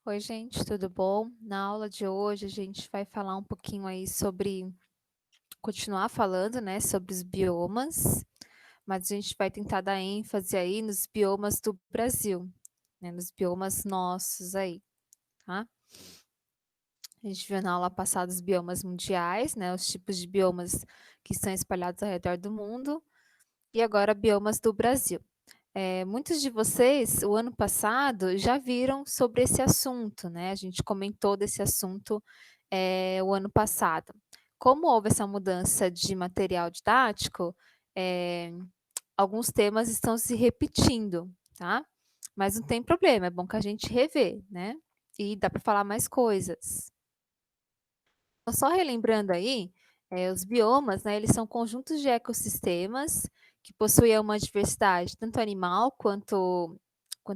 Oi, gente, tudo bom? Na aula de hoje a gente vai falar um pouquinho aí sobre, continuar falando, né, sobre os biomas, mas a gente vai tentar dar ênfase aí nos biomas do Brasil, né, nos biomas nossos aí, tá? A gente viu na aula passada os biomas mundiais, né, os tipos de biomas que estão espalhados ao redor do mundo, e agora biomas do Brasil. Muitos de vocês, o ano passado, já viram sobre esse assunto, né? A gente comentou desse assunto, o ano passado. Como houve essa mudança de material didático, eh, alguns temas estão se repetindo, tá? Mas não tem problema, é bom que a gente revê, né? E dá para falar mais coisas. Então, só relembrando aí, os biomas, né, eles são conjuntos de ecossistemas que possuem uma diversidade tanto animal quanto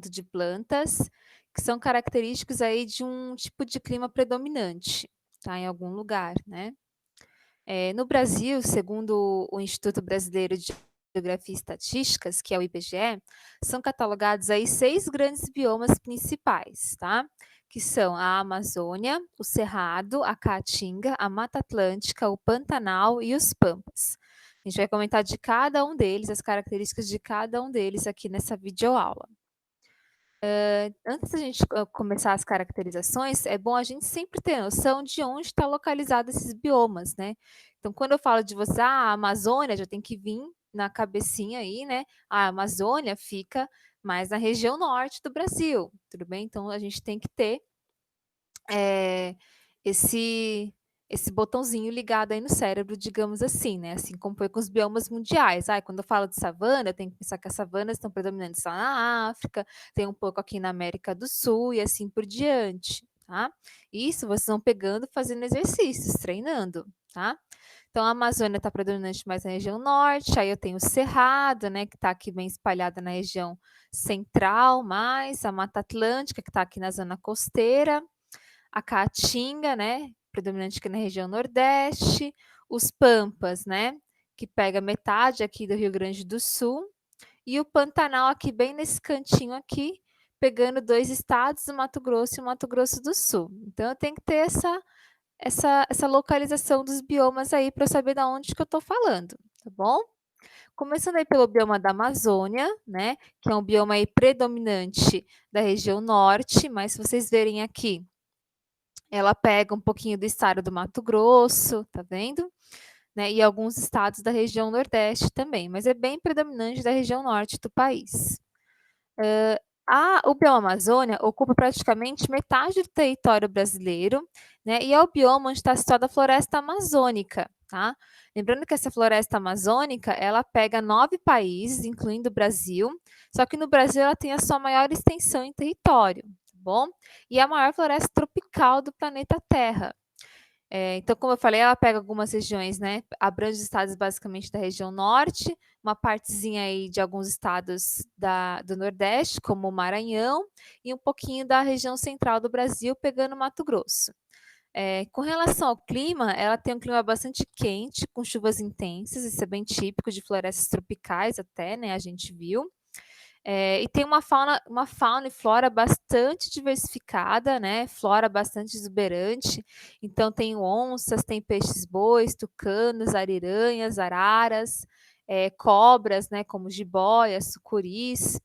de plantas, que são característicos aí de um tipo de clima predominante, tá, em algum lugar, né. No Brasil, segundo o Instituto Brasileiro de Geografia e Estatísticas, que é o IBGE, são catalogados aí 6 grandes biomas principais, tá? Que são a Amazônia, o Cerrado, a Caatinga, a Mata Atlântica, o Pantanal e os Pampas. A gente vai comentar de cada um deles, as características de cada um deles aqui nessa videoaula. Antes da gente começar as caracterizações, é bom a gente sempre ter noção de onde está localizado esses biomas, né. Então quando eu falo de você: "Ah, a Amazônia", já tem que vir na cabecinha aí, né, a Amazônia fica mais na região norte do Brasil, tudo bem? Então a gente tem que ter eh, esse esse botãozinho ligado aí no cérebro, digamos assim, né, assim como foi com os biomas mundiais. Quando eu falo de savana, eu tenho que pensar que as savanas estão predominantes lá na África, tem um pouco aqui na América do Sul e assim por diante, tá. Isso vocês vão pegando fazendo exercícios, treinando, tá. Então a Amazônia está predominante mais na região norte, aí eu tenho o Cerrado, né, que está aqui bem espalhada na região central mais, a Mata Atlântica que está aqui na zona costeira, a Caatinga, né, predominante aqui na região nordeste, os Pampas, né, que pega metade aqui do Rio Grande do Sul, e o Pantanal aqui bem nesse cantinho aqui, pegando 2 estados, o Mato Grosso e o Mato Grosso do Sul. Então eu tenho que ter essa localização dos biomas aí para eu saber da onde que eu estou falando, tá bom? Começando aí pelo bioma da Amazônia, né, que é um bioma aí predominante da região norte, mas se vocês verem aqui, ela pega um pouquinho do estado do Mato Grosso, tá vendo? Né, e alguns estados da região nordeste também, mas é bem predominante da região norte do país. O bioma Amazônia ocupa praticamente metade do território brasileiro, né, e é o bioma onde está situada a floresta amazônica, tá? Lembrando que essa floresta amazônica, ela pega 9 países, incluindo o Brasil, só que no Brasil ela tem a sua maior extensão em território, tá bom? E é a maior floresta tropical do planeta Terra. Então, como eu falei, ela pega algumas regiões, né, abrange os estados basicamente da região norte, uma partezinha aí de alguns estados do nordeste, como o Maranhão, e um pouquinho da região central do Brasil, pegando Mato Grosso. Com relação ao clima, ela tem um clima bastante quente, com chuvas intensas, isso é bem típico de florestas tropicais até, né, a gente viu. E tem uma fauna e flora bastante diversificada, né, flora bastante exuberante, então tem onças, tem peixes-bois, tucanos, ariranhas, araras, cobras, né, como jiboias, sucuris,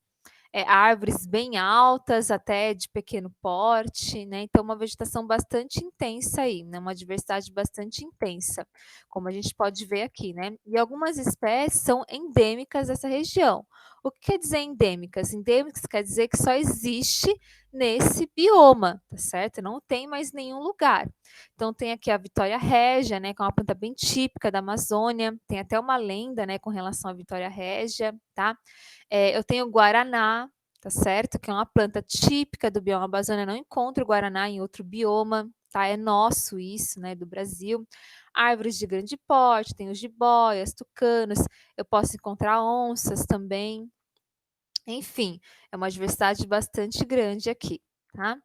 árvores bem altas, até de pequeno porte, né, então uma vegetação bastante intensa aí, né, uma diversidade bastante intensa, como a gente pode ver aqui, né. E algumas espécies são endêmicas dessa região. O que quer dizer endêmicas? Endêmicas quer dizer que só existe nesse bioma, tá certo? Não tem mais nenhum lugar. Então tem aqui a Vitória régia, né, que é uma planta bem típica da Amazônia, tem até uma lenda, né, com relação à Vitória régia, tá. Eu tenho o guaraná, tá certo? Que é uma planta típica do bioma Amazônia, não encontro guaraná em outro bioma, tá? É nosso isso, né, do Brasil. Árvores de grande porte, tem os jiboias, tucanos, eu posso encontrar onças também. Enfim, é uma diversidade bastante grande aqui. tá?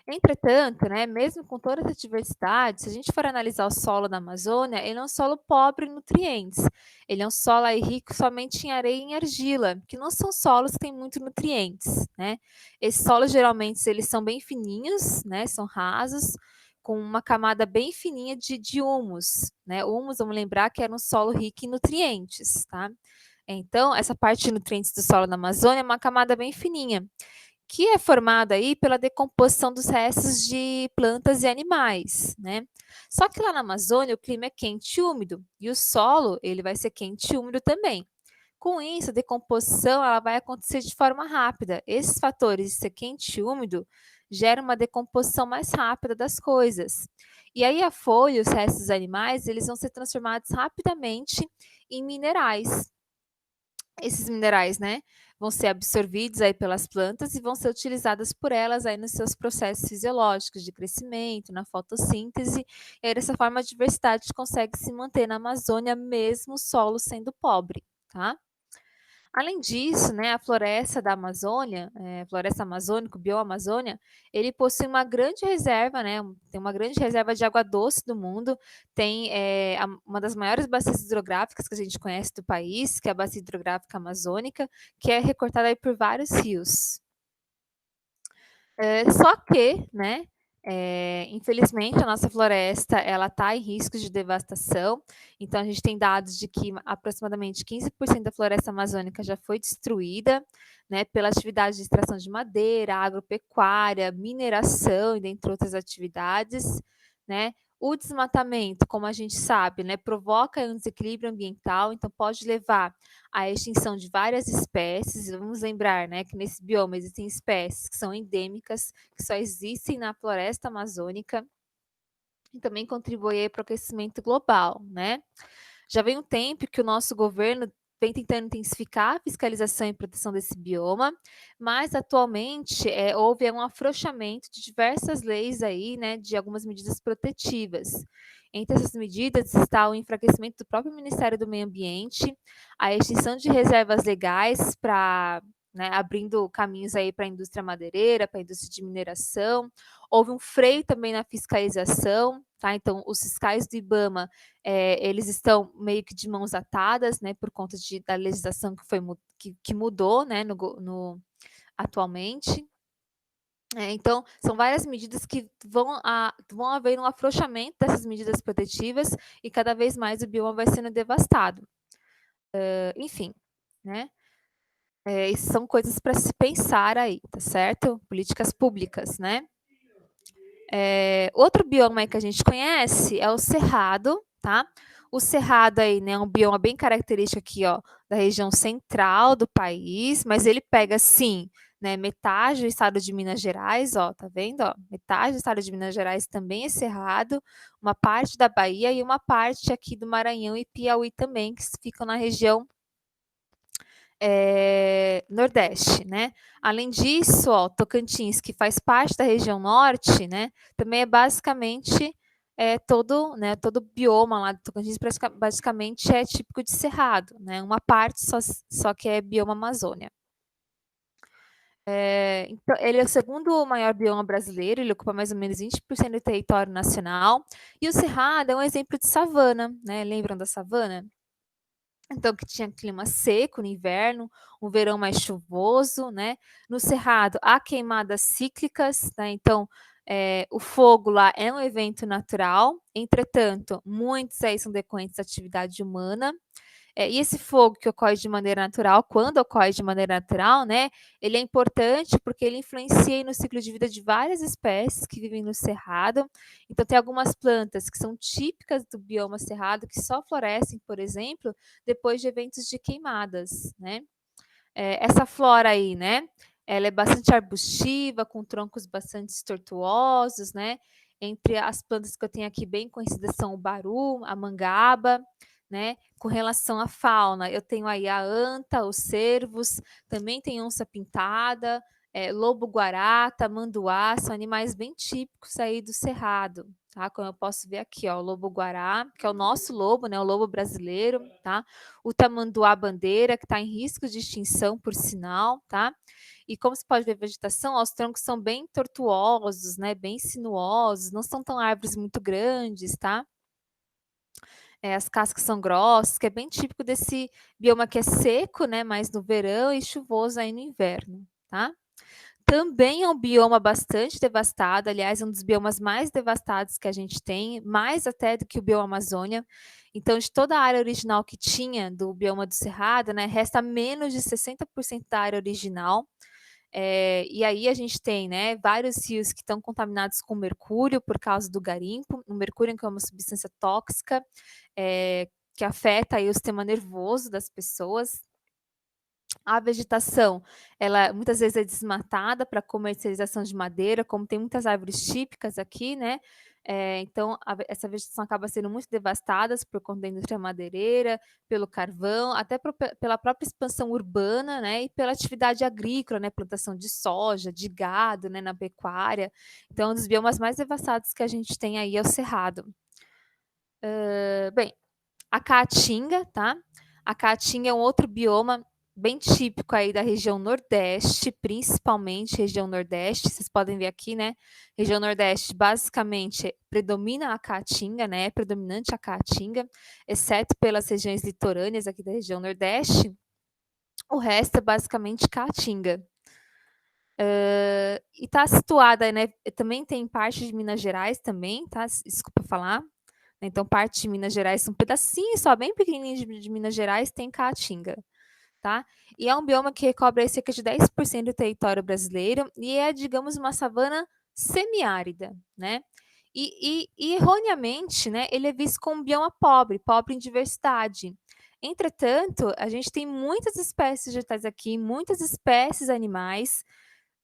Entretanto, né, mesmo com toda essa diversidade, se a gente for analisar o solo da Amazônia, ele é um solo pobre em nutrientes. Ele é um solo aí rico somente em areia e em argila, que não são solos que têm muito nutrientes, né? Esses solos geralmente eles são bem fininhos, né? São rasos, com uma camada bem fininha de humus, né? O humus, vamos lembrar que era um solo rico em nutrientes, tá? Então, essa parte de nutrientes do solo da Amazônia é uma camada bem fininha que é formada aí pela decomposição dos restos de plantas e animais, né? Só que lá na Amazônia o clima é quente e úmido e o solo ele vai ser quente e úmido também. Com isso, a decomposição ela vai acontecer de forma rápida. Esses fatores de ser quente e úmido geram uma decomposição mais rápida das coisas. E aí a folha, os restos dos animais, eles vão ser transformados rapidamente em minerais. Esses minerais, né, vão ser absorvidos aí pelas plantas e vão ser utilizadas por elas aí nos seus processos fisiológicos de crescimento, na fotossíntese. E aí, dessa forma, a diversidade consegue se manter na Amazônia, mesmo o solo sendo pobre, tá? Além disso, né, a floresta da Amazônia, floresta amazônica, o bioma Amazônia, ele possui uma grande reserva, né, tem uma grande reserva de água doce do mundo, tem uma das maiores bacias hidrográficas que a gente conhece do país, que é a Bacia Hidrográfica Amazônica, que é recortada aí por vários rios. Só que, né, infelizmente a nossa floresta ela está em risco de devastação, então a gente tem dados de que aproximadamente 15% da floresta amazônica já foi destruída, né, pela atividade de extração de madeira, agropecuária, mineração e dentre outras atividades, né. O desmatamento, como a gente sabe, né, provoca um desequilíbrio ambiental, então pode levar à extinção de várias espécies. Vamos lembrar, né, que nesse bioma existem espécies que são endêmicas, que só existem na floresta amazônica, e também contribui para o aquecimento global, né? Já vem um tempo que o nosso governo vem tentando intensificar a fiscalização e proteção desse bioma, mas atualmente houve um afrouxamento de diversas leis aí, né, de algumas medidas protetivas. Entre essas medidas está o enfraquecimento do próprio Ministério do Meio Ambiente, a extinção de reservas legais para, né, abrindo caminhos aí para a indústria madeireira, para a indústria de mineração. Houve um freio também na fiscalização, tá? Então, os fiscais do IBAMA eles estão meio que de mãos atadas, né, por conta da legislação que mudou, né, atualmente. Então, são várias medidas que vão haver um afrouxamento dessas medidas protetivas e cada vez mais o bioma vai sendo devastado. Enfim, né? Isso são coisas para se pensar aí, tá certo? Políticas públicas, né? Outro bioma que a gente conhece é o cerrado, tá? O cerrado aí, né, é um bioma bem característico aqui, ó, da região central do país, mas ele pega, sim, né, metade do estado de Minas Gerais, ó, tá vendo, ó? Metade do estado de Minas Gerais também é cerrado, uma parte da Bahia e uma parte aqui do Maranhão e Piauí também, que ficam na região Nordeste, né? Além disso, ó, Tocantins, que faz parte da região Norte, né? Também é basicamente todo bioma lá do Tocantins basicamente é típico de cerrado, né? Uma parte só que é bioma Amazônia. Então, ele é o segundo maior bioma brasileiro, ele ocupa mais ou menos 20% do território nacional. E o Cerrado é um exemplo de savana, né? Lembram da savana? Então, que tinha clima seco no inverno, um verão mais chuvoso, né? No Cerrado, há queimadas cíclicas, né? Então, o fogo lá é um evento natural, entretanto, muitos aí são decorrentes da atividade humana. E esse fogo que ocorre de maneira natural, quando ocorre de maneira natural, né, ele é importante porque ele influencia no ciclo de vida de várias espécies que vivem no cerrado. Então, tem algumas plantas que são típicas do bioma cerrado que só florescem, por exemplo, depois de eventos de queimadas, né? Essa flora aí, né, ela é bastante arbustiva, com troncos bastante tortuosos, né? Entre as plantas que eu tenho aqui bem conhecidas são o baru, a mangaba, né? Com relação à fauna, eu tenho aí a anta, os cervos, também tem onça pintada, lobo-guará, tamanduá, são animais bem típicos aí do cerrado, tá, como eu posso ver aqui, ó, o lobo-guará, que é o nosso lobo, né, o lobo brasileiro, tá, o tamanduá-bandeira, que está em risco de extinção, por sinal, tá, e como você pode ver a vegetação, ó, os troncos são bem tortuosos, né, bem sinuosos, não são tão árvores muito grandes, tá. As cascas são grossas, que é bem típico desse bioma que é seco, né, mais no verão e chuvoso aí no inverno, tá. Também é um bioma bastante devastado, aliás, é um dos biomas mais devastados que a gente tem, mais até do que o bioma Amazônia. Então, de toda a área original que tinha do bioma do Cerrado, né, resta menos de 60% da área original. E aí a gente tem, né, vários rios que estão contaminados com mercúrio por causa do garimpo. O mercúrio que é uma substância tóxica, que afeta aí o sistema nervoso das pessoas. A vegetação, ela muitas vezes é desmatada para comercialização de madeira, como tem muitas árvores típicas aqui, né, então essa vegetação acaba sendo muito devastada por conta da indústria madeireira, pelo carvão, até pela própria expansão urbana, né, e pela atividade agrícola, né, plantação de soja, de gado, né, na pecuária. Então, um dos biomas mais devastados que a gente tem aí é o cerrado. Bem, a caatinga, tá? A caatinga é um outro bioma bem típico aí da região Nordeste, principalmente região Nordeste. Vocês podem ver aqui, né? Região Nordeste, basicamente, predomina a caatinga, né? É predominante a caatinga, exceto pelas regiões litorâneas aqui da região Nordeste. O resto é basicamente caatinga. E está situada, né? Também tem parte de Minas Gerais também, tá? Desculpa falar. Então, parte de Minas Gerais, um pedacinho só, bem pequenininho de Minas Gerais, tem Caatinga, tá? E é um bioma que recobre aí cerca de 10% do território brasileiro e é, digamos, uma savana semiárida, né? E erroneamente, né, ele é visto como um bioma pobre, pobre em diversidade. Entretanto, a gente tem muitas espécies vegetais aqui, muitas espécies animais,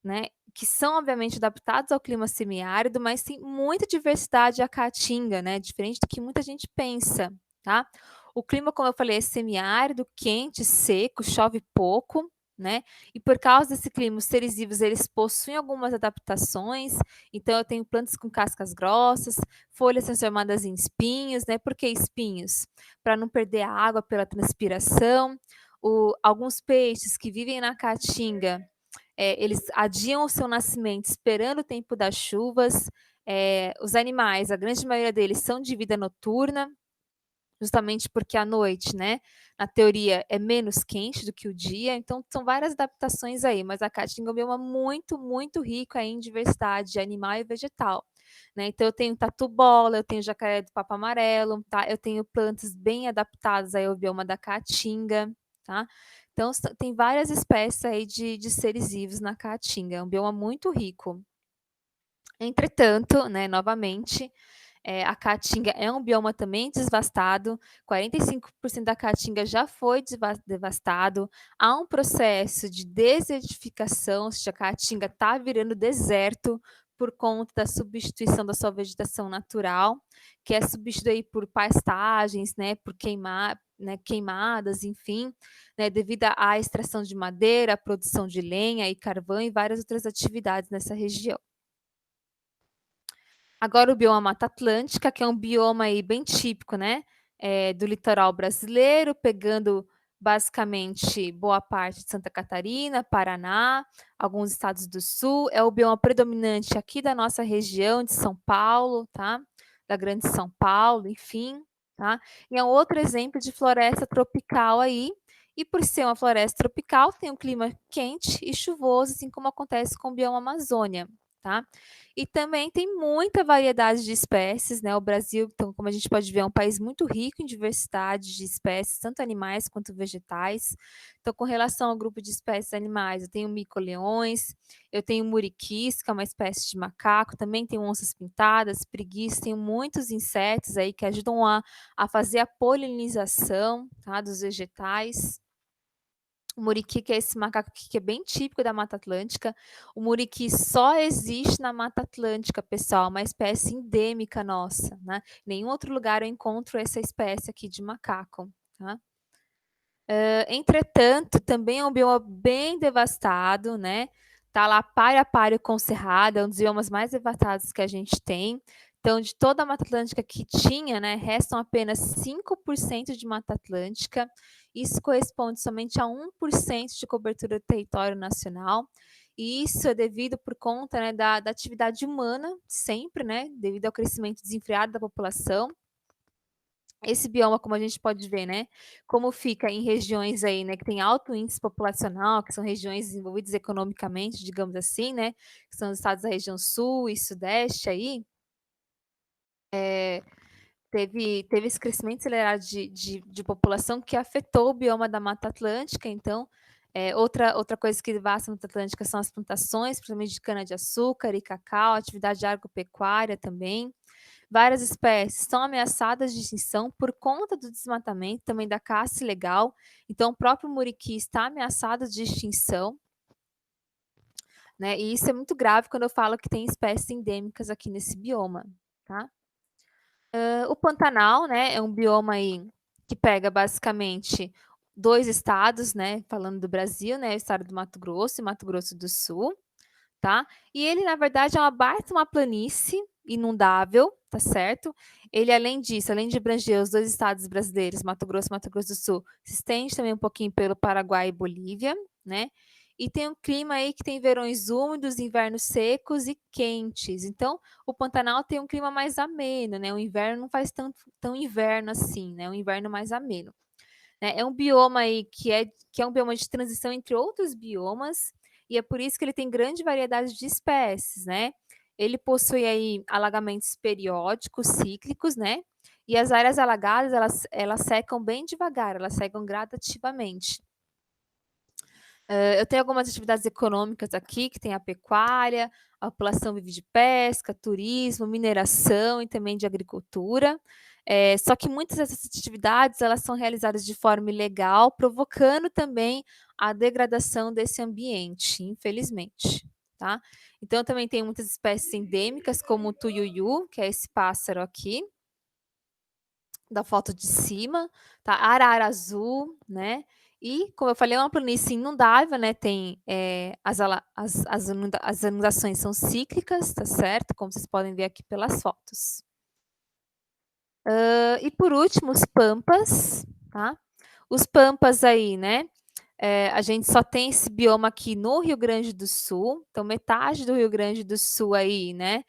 né, que são obviamente adaptados ao clima semiárido, mas tem muita diversidade a caatinga, né, diferente do que muita gente pensa, tá. O clima, como eu falei, é semiárido, quente, seco, chove pouco, né, e por causa desse clima, os seres vivos, eles possuem algumas adaptações, então eu tenho plantas com cascas grossas, folhas transformadas em espinhos, né, por que espinhos? Para não perder a água pela transpiração. Alguns peixes que vivem na caatinga, eles adiam o seu nascimento esperando o tempo das chuvas. Os animais, a grande maioria deles são de vida noturna, justamente porque à noite, né, na teoria, é menos quente do que o dia, então são várias adaptações aí, mas a Caatinga é um bioma muito, muito rico aí em diversidade animal e vegetal, né. Então eu tenho tatu-bola, eu tenho jacaré do papo amarelo, tá, eu tenho plantas bem adaptadas aí ao bioma da Caatinga, tá. Então tem várias espécies aí de seres vivos na Caatinga, é um bioma muito rico. Entretanto, né, novamente, a Caatinga é um bioma também devastado, 45% da Caatinga já foi devastado, há um processo de desertificação, ou seja, a Caatinga está virando deserto por conta da substituição da sua vegetação natural, que é substituída aí por pastagens, né, por queimadas, enfim, né, devido à extração de madeira, à produção de lenha e carvão e várias outras atividades nessa região. Agora o bioma Mata Atlântica, que é um bioma aí bem típico, né, do litoral brasileiro, pegando basicamente boa parte de Santa Catarina, Paraná, alguns estados do sul. É o bioma predominante aqui da nossa região de São Paulo, tá, da grande São Paulo, enfim, tá. E é um outro exemplo de floresta tropical aí, e por ser uma floresta tropical, tem um clima quente e chuvoso, assim como acontece com o bioma Amazônia, tá. E também tem muita variedade de espécies, né, o Brasil, então, como a gente pode ver, é um país muito rico em diversidade de espécies, tanto animais quanto vegetais. Então, com relação ao grupo de espécies animais, eu tenho mico-leões, eu tenho muriquis, que é uma espécie de macaco, também tenho onças pintadas, preguiças, tenho muitos insetos aí que ajudam a fazer a polinização, tá, dos vegetais. O muriqui, que é esse macaco aqui que é bem típico da Mata Atlântica. O muriqui só existe na Mata Atlântica, pessoal, uma espécie endêmica nossa, né. Nenhum outro lugar eu encontro essa espécie aqui de macaco, tá. Entretanto, também é um bioma bem devastado, né. tá lá páreo a páreo com o Cerrado, é um dos biomas mais devastados que a gente tem. Então, de toda a Mata Atlântica que tinha, né, restam apenas 5% de Mata Atlântica. Isso corresponde somente a 1% de cobertura do território nacional. E isso é devido por conta, né, da atividade humana, sempre, né, devido ao crescimento desenfreado da população. Esse bioma, como a gente pode ver, né, como fica em regiões aí, né, que tem alto índice populacional, que são regiões desenvolvidas economicamente, digamos assim, né, que são os estados da região sul e sudeste aí, teve esse crescimento acelerado de população que afetou o bioma da Mata Atlântica. Então, outra coisa que devasta a Mata Atlântica são as plantações, principalmente de cana-de-açúcar e cacau, atividade agropecuária também. Várias espécies estão ameaçadas de extinção por conta do desmatamento, também da caça ilegal. Então, o próprio muriqui está ameaçado de extinção, né? E isso é muito grave quando eu falo que tem espécies endêmicas aqui nesse bioma, tá? O Pantanal, né, é um bioma aí que pega basicamente 2 estados, né, falando do Brasil, né, o estado do Mato Grosso e Mato Grosso do Sul, tá? E ele, na verdade, é uma baita uma planície inundável, tá certo? Ele, além disso, além de abranger os 2 estados brasileiros, Mato Grosso e Mato Grosso do Sul, se estende também um pouquinho pelo Paraguai e Bolívia, né? E tem um clima aí que tem verões úmidos, invernos secos e quentes. Então, o Pantanal tem um clima mais ameno, né? O inverno não faz tão inverno assim, né? Um inverno mais ameno. Né? É um bioma aí que é um bioma de transição entre outros biomas, e é por isso que ele tem grande variedade de espécies, né? Ele possui aí alagamentos periódicos, cíclicos, né? E as áreas alagadas, elas secam bem devagar, elas secam gradativamente. Eu tenho algumas atividades econômicas aqui, que tem a pecuária, a população vive de pesca, turismo, mineração e também de agricultura. Só que muitas dessas atividades elas são realizadas de forma ilegal, provocando também a degradação desse ambiente, infelizmente. Tá? Então, também tem muitas espécies endêmicas, como o tuiuiu, que é esse pássaro aqui, da foto de cima, tá? Arara azul, né? E, como eu falei, é uma planície inundável, né? Tem as inundações são cíclicas, tá certo? Como vocês podem ver aqui pelas fotos. E por último, os pampas, tá? Os pampas aí, né? A gente só tem esse bioma aqui no Rio Grande do Sul, então metade do Rio Grande do Sul aí, né?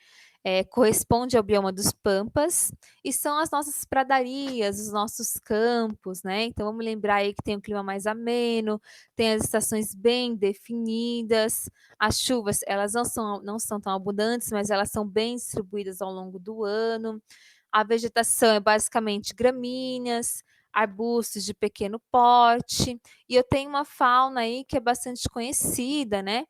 Corresponde ao bioma dos Pampas, e são as nossas pradarias, os nossos campos, né? Então vamos lembrar aí que tem um clima mais ameno, tem as estações bem definidas, as chuvas elas não são tão abundantes, mas elas são bem distribuídas ao longo do ano. A vegetação é basicamente gramíneas, arbustos de pequeno porte, e eu tenho uma fauna aí que é bastante conhecida, né?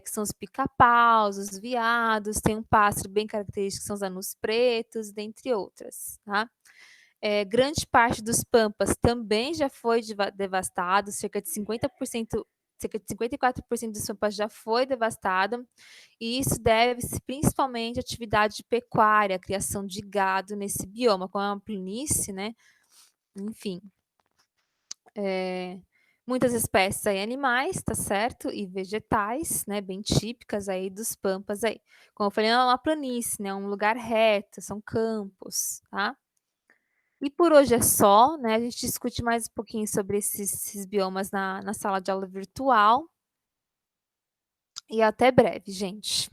Que são os pica-paus, os veados, tem um pássaro bem característico que são os anus pretos, dentre outras, tá? Grande parte dos pampas também já foi devastado, cerca de 54% dos pampas já foi devastado, e isso deve-se principalmente à atividade de pecuária, criação de gado nesse bioma, como é uma planície, né? Enfim, muitas espécies aí animais, tá certo? E vegetais, né? Bem típicas aí dos pampas aí. Como eu falei, é uma planície, né? Um lugar reto, são campos, tá? E por hoje é só, né? A gente discute mais um pouquinho sobre esses biomas na sala de aula virtual. E até breve, gente.